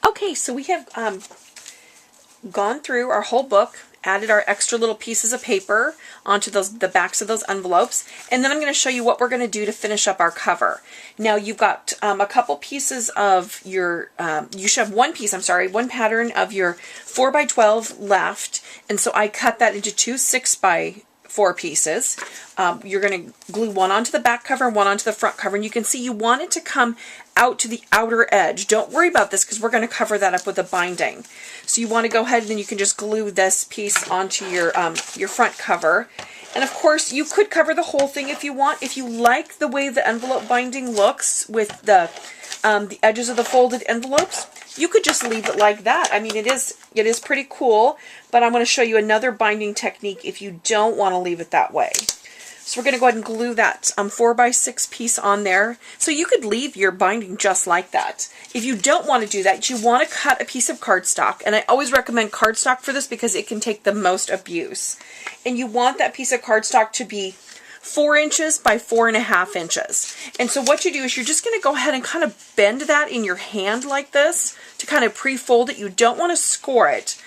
Okay, so we have gone through our whole book, added our extra little pieces of paper onto the backs of those envelopes, and then I'm going to show you what we're going to do to finish up our cover. Now you've got a couple pieces of your, you should have one piece, one pattern of your 4x12 left, and so I cut that into two 6x4 pieces. You're going to glue one onto the back cover and one onto the front cover, and you can see you want it to come out to the outer edge. Don't worry about this because we're going to cover that up with a binding. So you want to go ahead and then you can just glue this piece onto your front cover. And of course you could cover the whole thing if you want. If you like the way the envelope binding looks with the edges of the folded envelopes, you could just leave it like that. I mean, it is pretty cool, but I'm going to show you another binding technique if you don't want to leave it that way. So we're going to go ahead and glue that 4x6 piece on there. So you could leave your binding just like that. If you don't want to do that, you want to cut a piece of cardstock. And I always recommend cardstock for this because it can take the most abuse. And you want that piece of cardstock to be 4 inches by 4.5 inches. And so what you do is you're just going to go ahead and kind of bend that in your hand like this to kind of pre-fold it. You don't want to score it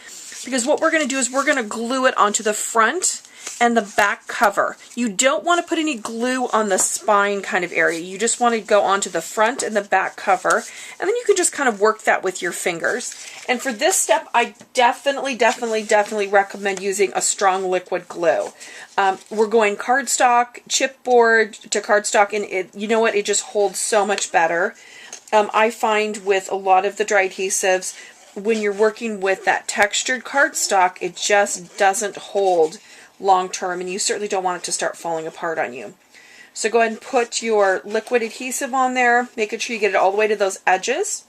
because what we're going to do is we're going to glue it onto the front and the back cover. You don't want to put any glue on the spine kind of area. You just want to go onto the front and the back cover, and then you can just kind of work that with your fingers. And for this step, I definitely recommend using a strong liquid glue. We're going cardstock, chipboard to cardstock, and you know what? It just holds so much better. I find with a lot of the dry adhesives, when you're working with that textured cardstock, it just doesn't hold long term, and you certainly don't want it to start falling apart on you. So go ahead and put your liquid adhesive on there, making sure you get it all the way to those edges.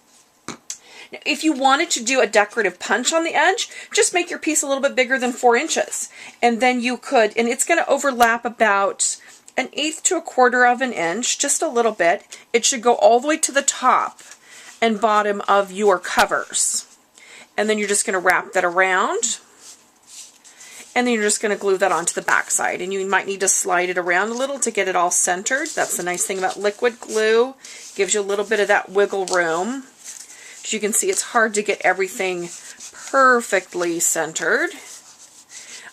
Now, if you wanted to do a decorative punch on the edge, just make your piece a little bit bigger than 4 inches. And then you could, and it's going to overlap about 1/8 to 1/4 of an inch, just a little bit. It should go all the way to the top and bottom of your covers. And then you're just going to wrap that around. And then you're just going to glue that onto the back side. And you might need to slide it around a little to get it all centered. That's the nice thing about liquid glue. Gives you a little bit of that wiggle room. As you can see, it's hard to get everything perfectly centered.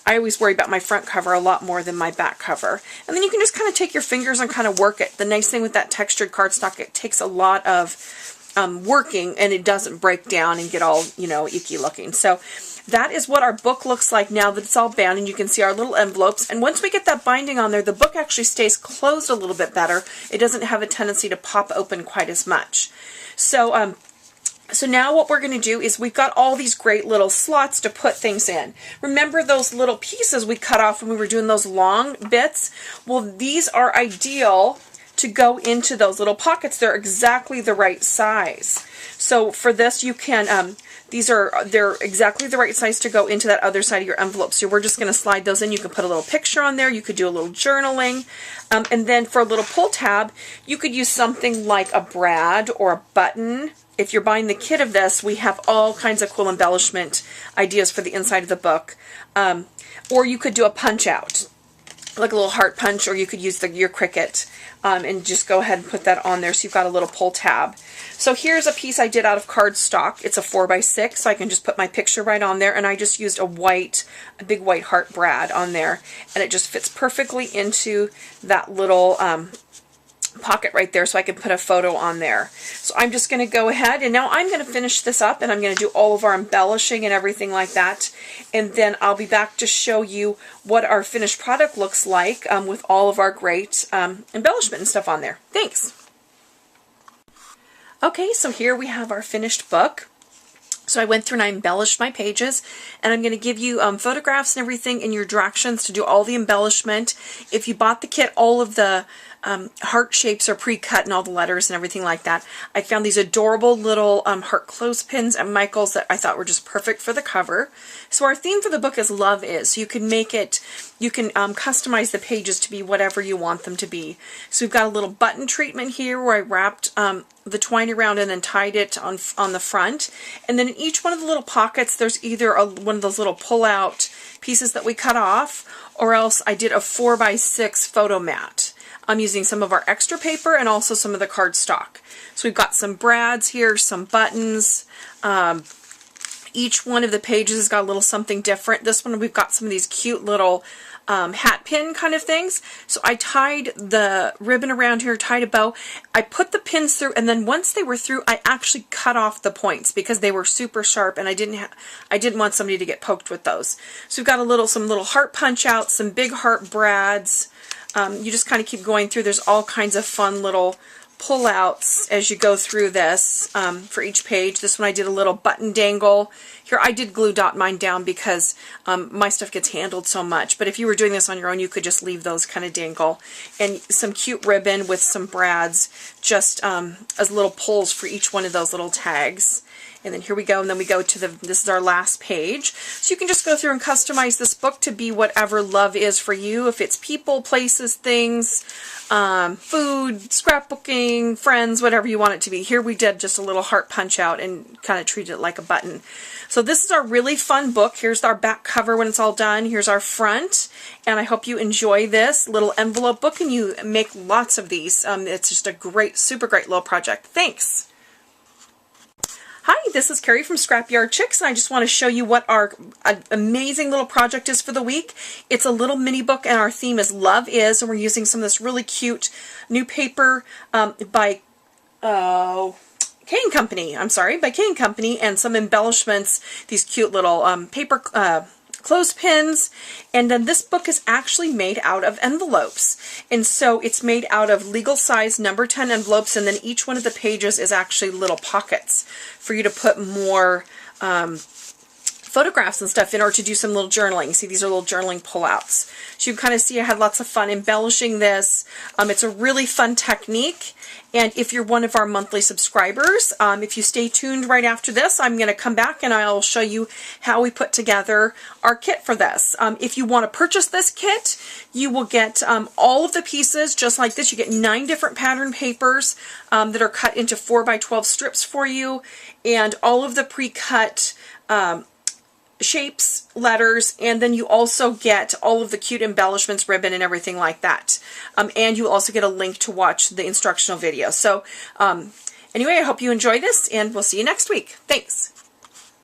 I always worry about my front cover a lot more than my back cover. And then you can just kind of take your fingers and kind of work it. The nice thing with that textured cardstock, it takes a lot of working, and it doesn't break down and get all, icky looking. So that is what our book looks like now that it's all bound, and you can see our little envelopes. And once we get that binding on there, the book actually stays closed a little bit better. It doesn't have a tendency to pop open quite as much. So now what we're going to do is we've got all these great little slots to put things in. Remember those little pieces we cut off when we were doing those long bits? Well, these are ideal to go into those little pockets. They're exactly the right size. So for this, you can, they're exactly the right size to go into that other side of your envelope. So we're just going to slide those in. You can put a little picture on there. You could do a little journaling. And then for a little pull tab, you could use something like a brad or a button. If you're buying the kit of this, we have all kinds of cool embellishment ideas for the inside of the book. Or you could do a punch out, like a little heart punch, or you could use your Cricut and just go ahead and put that on there so you've got a little pull tab. So here's a piece I did out of cardstock. It's a 4x6, so I can just put my picture right on there, and I just used a big white heart brad on there, and it just fits perfectly into that little pocket right there, so I can put a photo on there. So I'm just going to go ahead, and now I'm going to finish this up, and I'm going to do all of our embellishing and everything like that, and then I'll be back to show you what our finished product looks like with all of our great embellishment and stuff on there. Thanks! Okay, so here we have our finished book. So I went through and I embellished my pages, and I'm going to give you photographs and everything in your directions to do all the embellishment. If you bought the kit, all of the heart shapes are pre-cut and all the letters and everything like that. I found these adorable little heart clothespins at Michael's that I thought were just perfect for the cover. So our theme for the book is Love Is. So you can make it, you can customize the pages to be whatever you want them to be. So we've got a little button treatment here where I wrapped the twine around and then tied it on the front. And then in each one of the little pockets, there's either one of those little pull-out pieces that we cut off, or else I did a 4x6 photo mat. I'm using some of our extra paper and also some of the cardstock. So we've got some brads here, some buttons. Each one of the pages has got a little something different. This one we've got some of these cute little hat pin kind of things. So I tied the ribbon around here, tied a bow. I put the pins through, and then once they were through, I actually cut off the points because they were super sharp, and I didn't want somebody to get poked with those. So we've got some little heart punch outs, some big heart brads. You just kind of keep going through. There's all kinds of fun little pull-outs as you go through this for each page. This one I did a little button dangle. Here I did glue dot mine down because my stuff gets handled so much, but if you were doing this on your own, you could just leave those kind of dangle. And some cute ribbon with some brads just as little pulls for each one of those little tags. And then here we go, and then we go to this is our last page. So you can just go through and customize this book to be whatever love is for you. If it's people, places, things, food, scrapbooking, friends, whatever you want it to be. Here we did just a little heart punch out and kind of treated it like a button. So this is our really fun book. Here's our back cover when it's all done. Here's our front. And I hope you enjoy this little envelope book and you make lots of these. It's just a great, super great little project. Thanks. Hi, this is Carrie from Scrapyard Chicks, and I just want to show you what our amazing little project is for the week. It's a little mini book, and our theme is Love Is, and we're using some of this really cute new paper by Kane Company. By Kane Company, and some embellishments, these cute little paper clothespins. And then this book is actually made out of envelopes, and so it's made out of legal size number 10 envelopes, and then each one of the pages is actually little pockets for you to put more photographs and stuff in, or to do some little journaling. See, these are little journaling pullouts. So you can kind of see I had lots of fun embellishing this. It's a really fun technique. And if you're one of our monthly subscribers, if you stay tuned right after this, I'm going to come back and I'll show you how we put together our kit for this. If you want to purchase this kit, you will get all of the pieces just like this. You get 9 different pattern papers that are cut into 4x12 strips for you, and all of the pre-cut shapes, letters, and then you also get all of the cute embellishments, ribbon, and everything like that. And you also get a link to watch the instructional video. So anyway, I hope you enjoy this, and we'll see you next week. Thanks.